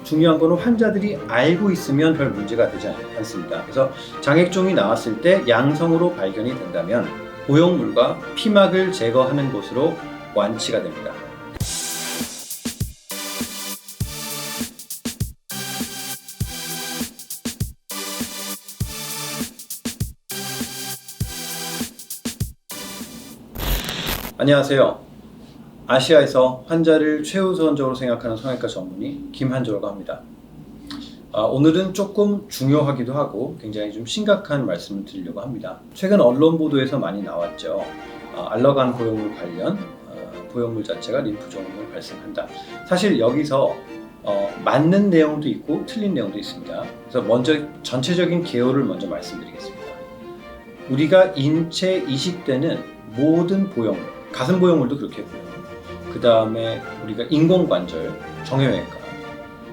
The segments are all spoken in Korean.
중요한 거는 환자들이 알고 있으면 별 문제가 되지 않습니다. 그래서 장액종이 나왔을 때 양성으로 발견이 된다면 보형물과 피막을 제거하는 것으로 완치가 됩니다. 안녕하세요. 아시아에서 환자를 최우선적으로 생각하는 성형외과 전문의 김한조라고 합니다. 오늘은 조금 중요하기도 하고 굉장히 좀 심각한 말씀을 드리려고 합니다. 최근 언론 보도에서 많이 나왔죠. 알러간 보형물 관련 보형물 자체가 림프종을 발생한다. 사실 여기서 맞는 내용도 있고 틀린 내용도 있습니다. 그래서 먼저 전체적인 개요를 먼저 말씀드리겠습니다. 우리가 인체 이식 때는 모든 보형물, 가슴 보형물도 그렇게 보여요. 그 다음에 우리가 인공관절, 정형외과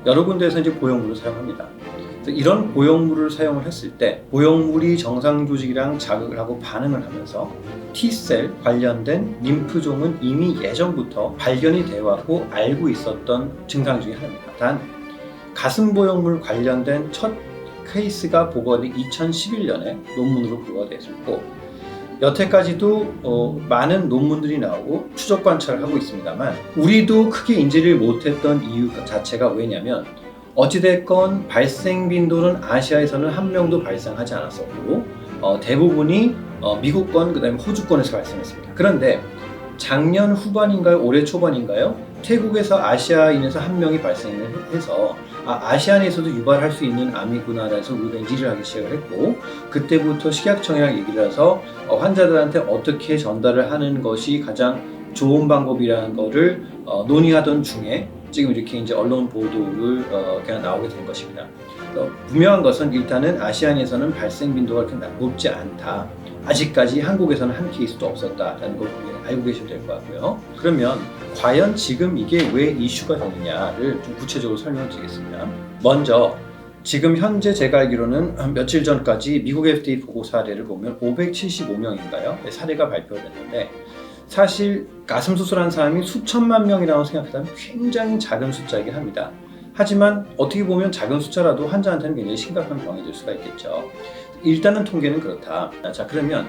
여러 군데에서 이제 보형물을 사용합니다. 그래서 이런 보형물을 사용을 했을 때 보형물이 정상 조직이랑 자극을 하고 반응을 하면서 T셀 관련된 림프종은 이미 예전부터 발견이 되어 왔고 알고 있었던 증상 중에 하나입니다. 단 가슴 보형물 관련된 첫 케이스가 보고된 2011년에 논문으로 보고가 되었고 여태까지도 많은 논문들이 나오고 추적 관찰을 하고 있습니다만 우리도 크게 인지를 못했던 이유 자체가 왜냐면 어찌됐건 발생 빈도는 아시아에서는 한 명도 발생하지 않았었고 대부분이 미국권 그다음에 호주권에서 발생했습니다. 그런데 작년 후반인가요? 올해 초반인가요? 태국에서 아시아인에서 한 명이 발생을 해서 아시안에서도 유발할 수 있는 암이구나 해서 우리가 인지를 하기 시작을 했고 그때부터 식약청이랑 얘기를 해서 환자들한테 어떻게 전달을 하는 것이 가장 좋은 방법이라는 거를 논의하던 중에 지금 이렇게 이제 언론 보도를 그냥 나오게 된 것입니다. 분명한 것은 일단은 아시안에서는 발생 빈도가 그렇게 높지 않다. 아직까지 한국에서는 한 케이스도 없었다라는 걸 알고 계셔도 될 것 같고요. 그러면 과연 지금 이게 왜 이슈가 되느냐를 좀 구체적으로 설명을 드리겠습니다. 먼저 지금 현재 제가 알기로는 며칠 전까지 미국 FDA 보고 사례를 보면 575명인가요? 사례가 발표됐는데 사실 가슴 수술한 사람이 수천만 명이라고 생각하면 굉장히 작은 숫자이긴 합니다. 하지만 어떻게 보면 작은 숫자라도 환자한테는 굉장히 심각한 병이 될 수가 있겠죠. 일단은 통계는 그렇다. 자, 그러면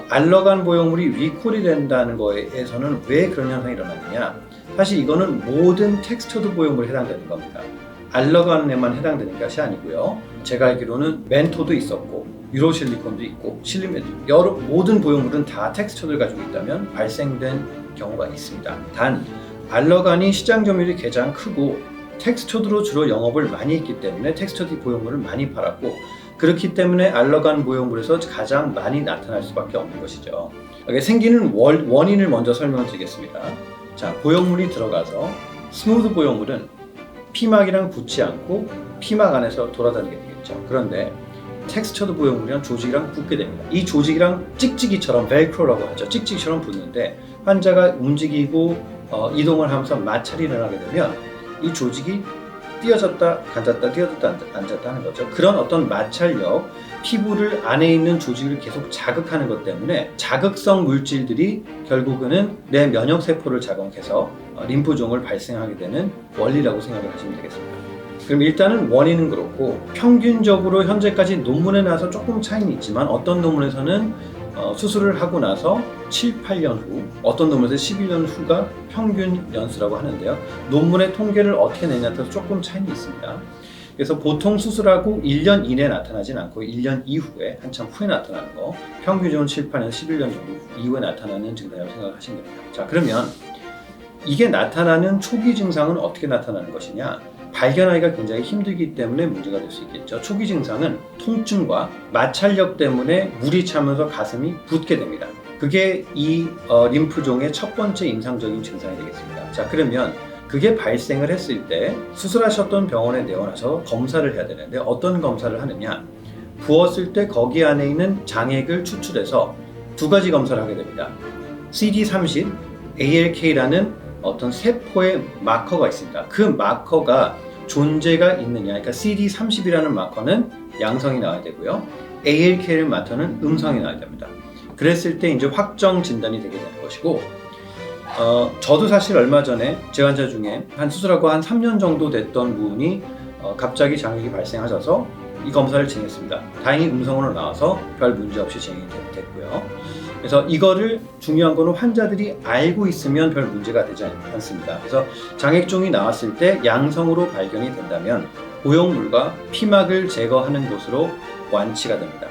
알러간 보형물이 리콜이 된다는 거에서는 왜 그런 현상이 일어나느냐? 사실 이거는 모든 텍스처드 보형물에 해당되는 겁니다. 알러간에만 해당되는 것이 아니고요. 제가 알기로는 멘토도 있었고 유로실리콘도 있고 여러 모든 보형물은 다 텍스처드를 가지고 있다면 발생된 경우가 있습니다. 단 알러간이 시장 점유율이 가장 크고 텍스처드로 주로 영업을 많이 했기 때문에 텍스처드 보형물을 많이 팔았고 그렇기 때문에 알러간 보형물에서 가장 많이 나타날 수밖에 없는 것이죠. 생기는 원인을 먼저 설명을 드리겠습니다. 자, 보형물이 들어가서 스무드 보형물은 피막이랑 붙지 않고 피막 안에서 돌아다니게 되겠죠. 그런데 텍스처드 보형물이랑 조직이랑 붙게 됩니다. 이 조직이랑 찍찍이처럼 벨크로라고 하죠. 찍찍이처럼 붙는데 환자가 움직이고 이동을 하면서 마찰이 일어나게 되면 이 조직이 뛰어졌다 앉았다 뛰어졌다 앉았다 하는 거죠. 그런 어떤 마찰력, 피부를 안에 있는 조직을 계속 자극하는 것 때문에 자극성 물질들이 결국은 내 면역세포를 자극해서 림프종을 발생하게 되는 원리라고 생각을 하시면 되겠습니다. 그럼 일단은 원인은 그렇고 평균적으로 현재까지 논문에 나와서 조금 차이는 있지만 어떤 논문에서는 수술을 하고 나서 7, 8년 후 어떤 논문에서 11년 후가 평균 연수라고 하는데요. 논문의 통계를 어떻게 내냐에 따라서 조금 차이는 있습니다. 그래서 보통 수술하고 1년 이내에 나타나진 않고 1년 이후에 한참 후에 나타나는 거 평균적으로 7, 8년, 11년 정도 이후에 나타나는 증상이라고 생각하시면 됩니다. 자, 그러면 이게 나타나는 초기 증상은 어떻게 나타나는 것이냐? 발견하기가 굉장히 힘들기 때문에 문제가 될 수 있겠죠. 초기 증상은 통증과 마찰력 때문에 물이 차면서 가슴이 붓게 됩니다. 그게 이 림프종의 첫 번째 임상적인 증상이 되겠습니다. 자, 그러면 그게 발생을 했을 때 수술하셨던 병원에 내원해서 검사를 해야 되는데 어떤 검사를 하느냐? 부었을 때 거기 안에 있는 장액을 추출해서 두 가지 검사를 하게 됩니다. CD30, ALK라는 어떤 세포의 마커가 있습니다. 그 마커가 존재가 있느냐, 그러니까 CD30이라는 마커는 양성이 나와야 되고요. ALK를 맡아는 음성이 나와야 됩니다. 그랬을 때 이제 확정 진단이 되게 되는 것이고, 저도 사실 얼마 전에 제 환자 중에 수술하고 한 3년 정도 됐던 분이 갑자기 장액이 발생하셔서 이 검사를 진행했습니다. 다행히 음성으로 나와서 별 문제 없이 진행이 됐고요. 그래서 이거를 중요한 거는 환자들이 알고 있으면 별 문제가 되지 않습니다. 그래서 장액종이 나왔을 때 양성으로 발견이 된다면 보형물과 피막을 제거하는 것으로 완치가 됩니다.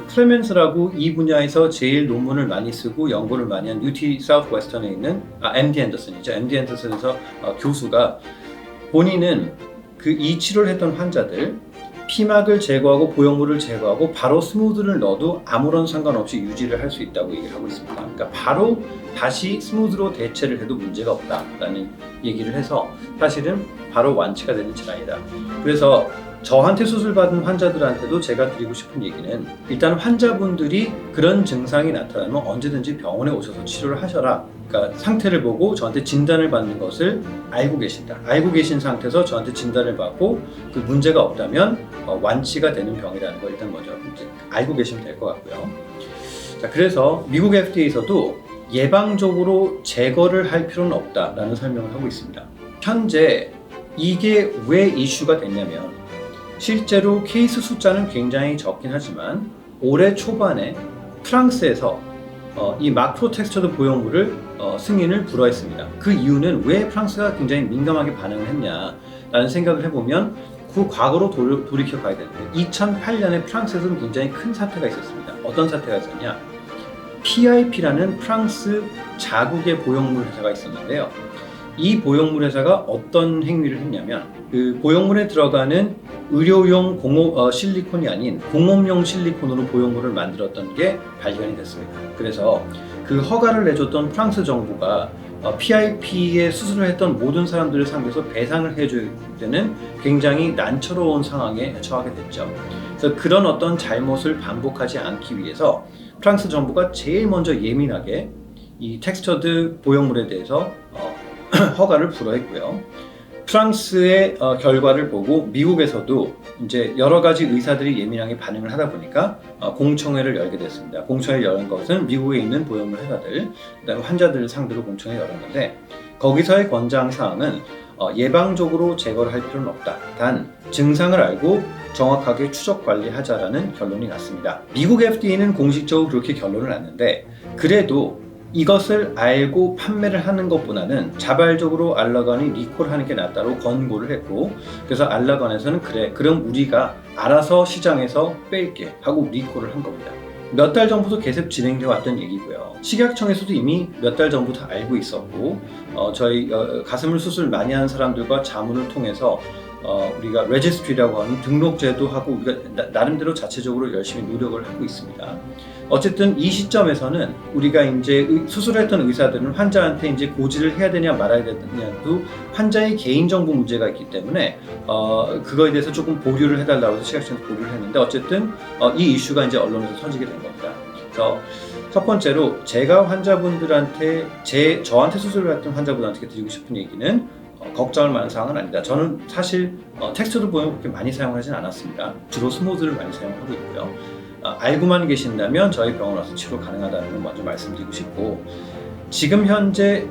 클레멘스라고 이 분야에서 제일 논문을 많이 쓰고 연구를 많이 한 UT 사우스웨스턴에 있는 MD 앤더슨이죠. MD 앤더슨에서 교수가 본인은 이 치료를 했던 환자들 피막을 제거하고 보형물을 제거하고 바로 스무드를 넣어도 아무런 상관없이 유지를 할 수 있다고 얘기를 하고 있습니다. 그러니까 바로 다시 스무드로 대체를 해도 문제가 없다라는 얘기를 해서 사실은 바로 완치가 되는 질환이다. 그래서 저한테 수술받은 환자들한테도 제가 드리고 싶은 얘기는 일단 환자분들이 그런 증상이 나타나면 언제든지 병원에 오셔서 치료를 하셔라. 그러니까 상태를 보고 저한테 진단을 받는 것을 알고 계신다. 알고 계신 상태에서 저한테 진단을 받고 그 문제가 없다면 완치가 되는 병이라는 걸 일단 먼저 알고 계시면 될 것 같고요. 자, 그래서 미국 FDA에서도 예방적으로 제거를 할 필요는 없다라는 설명을 하고 있습니다. 현재 이게 왜 이슈가 됐냐면 실제로 케이스 숫자는 굉장히 적긴 하지만 올해 초반에 프랑스에서 이 마크로 텍스처드 보형물을 승인을 불허했습니다. 그 이유는 왜 프랑스가 굉장히 민감하게 반응을 했냐라는 생각을 해보면 그 과거로 돌이켜 가야 되는데 2008년에 프랑스에서는 굉장히 큰 사태가 있었습니다. 어떤 사태가 있었냐? PIP라는 프랑스 자국의 보형물 회사가 있었는데요. 이 보형물 회사가 어떤 행위를 했냐면 그 보형물에 들어가는 의료용 실리콘이 아닌 공업용 실리콘으로 보형물을 만들었던 게 발견이 됐습니다. 그래서 그 허가를 내줬던 프랑스 정부가 PIP에 수술을 했던 모든 사람들을 상대해서 배상을 해줘야 되는 굉장히 난처로운 상황에 처하게 됐죠. 그래서 그런 어떤 잘못을 반복하지 않기 위해서 프랑스 정부가 제일 먼저 예민하게 이 텍스처드 보형물에 대해서 허가를 불허했고요. 프랑스의 결과를 보고 미국에서도 이제 여러 가지 의사들이 예민하게 반응을 하다 보니까 공청회를 열게 됐습니다. 공청회를 열은 것은 미국에 있는 보형물 회사들, 그다음에 환자들을 상대로 공청회를 열었는데 거기서의 권장 사항은 예방적으로 제거를 할 필요는 없다. 단 증상을 알고 정확하게 추적 관리하자라는 결론이 났습니다. 미국 FDA는 공식적으로 그렇게 결론을 났는데 그래도 이것을 알고 판매를 하는 것보다는 자발적으로 알라건이 리콜하는 게 낫다고 권고를 했고 그래서 알라건에서는 그래 그럼 우리가 알아서 시장에서 뺄게 하고 리콜을 한 겁니다. 몇 달 전부터 계속 진행되어 왔던 얘기고요. 식약청에서도 이미 몇 달 전부터 알고 있었고 저희 가슴을 수술 많이 하는 사람들과 자문을 통해서 우리가 레지스트리라고 하는 등록제도 하고 우리가 나름대로 자체적으로 열심히 노력을 하고 있습니다. 어쨌든 이 시점에서는 우리가 이제 수술했던 의사들은 환자한테 이제 고지를 해야 되냐 말아야 되냐도 환자의 개인정보 문제가 있기 때문에 그거에 대해서 조금 보류를 해달라고 해서 식약청에서 보류를 했는데 어쨌든 이 이슈가 이제 언론에서 터지게 된 겁니다. 그래서 첫 번째로 제가 환자분들한테 저한테 수술을 했던 환자분한테 드리고 싶은 얘기는 걱정할 만한 사항은 아니다. 저는 사실 텍스처드 보형을 그렇게 많이 사용하진 않았습니다. 주로 스무드를 많이 사용하고 있고요. 알고만 계신다면 저희 병원 와서 치료 가능하다는 걸 먼저 말씀드리고 싶고 지금 현재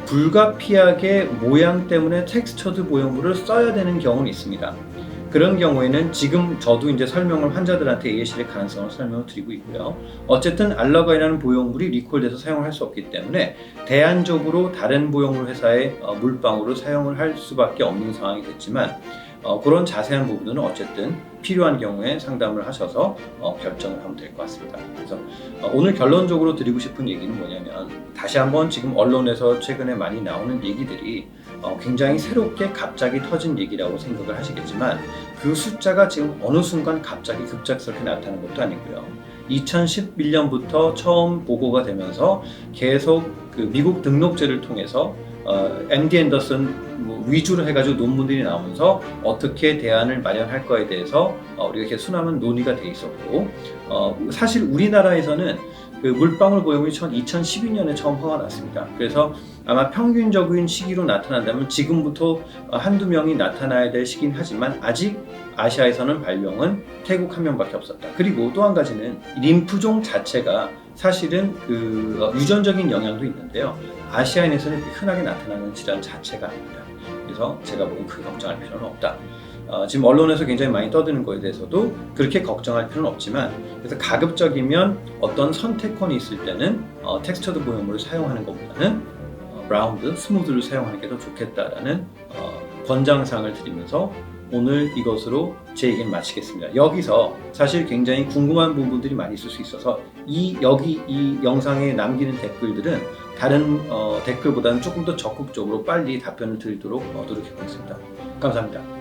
불가피하게 모양 때문에 텍스처드 보형물을 써야 되는 경우는 있습니다. 그런 경우에는 지금 저도 이제 설명을 환자들한테 AAC의 가능성을 설명을 드리고 있고요. 어쨌든 알라건이라는 보형물이 리콜돼서 사용을 할 수 없기 때문에 대안적으로 다른 보형물 회사의 물방울을 사용을 할 수밖에 없는 상황이 됐지만 그런 자세한 부분은 어쨌든 필요한 경우에 상담을 하셔서 결정을 하면 될 것 같습니다. 그래서 오늘 결론적으로 드리고 싶은 얘기는 뭐냐면 다시 한번 지금 언론에서 최근에 많이 나오는 얘기들이 굉장히 새롭게 갑자기 터진 얘기라고 생각을 하시겠지만 그 숫자가 지금 어느 순간 갑자기 급작스럽게 나타나는 것도 아니고요. 2011년부터 처음 보고가 되면서 계속 그 미국 등록제를 통해서 MD 앤더슨 위주로 해가지고 논문들이 나오면서 어떻게 대안을 마련할 거에 대해서 우리가 이렇게 수많은 논의가 돼 있었고 사실 우리나라에서는 그 물방울 보형물이 2012년에 처음 허가가 났습니다. 그래서 아마 평균적인 시기로 나타난다면 지금부터 한두 명이 나타나야 될 시기긴 하지만 아직 아시아에서는 발병은 태국 한 명밖에 없었다. 그리고 또 한 가지는 림프종 자체가 사실은 그 유전적인 영향도 있는데요. 아시아인에서는 흔하게 나타나는 질환 자체가 아닙니다. 그래서 제가 보기엔 그 걱정할 필요는 없다. 지금 언론에서 굉장히 많이 떠드는 거에 대해서도 그렇게 걱정할 필요는 없지만, 그래서 가급적이면 어떤 선택권이 있을 때는 텍스처드 보형물을 사용하는 것보다는 라운드, 스무드를 사용하는 게 더 좋겠다라는 권장사항을 드리면서 오늘 이것으로 제 얘기는 마치겠습니다. 여기서 사실 굉장히 궁금한 부분들이 많이 있을 수 있어서 여기 이 영상에 남기는 댓글들은 다른 댓글보다는 조금 더 적극적으로 빨리 답변을 드리도록 노력해 보겠습니다. 감사합니다.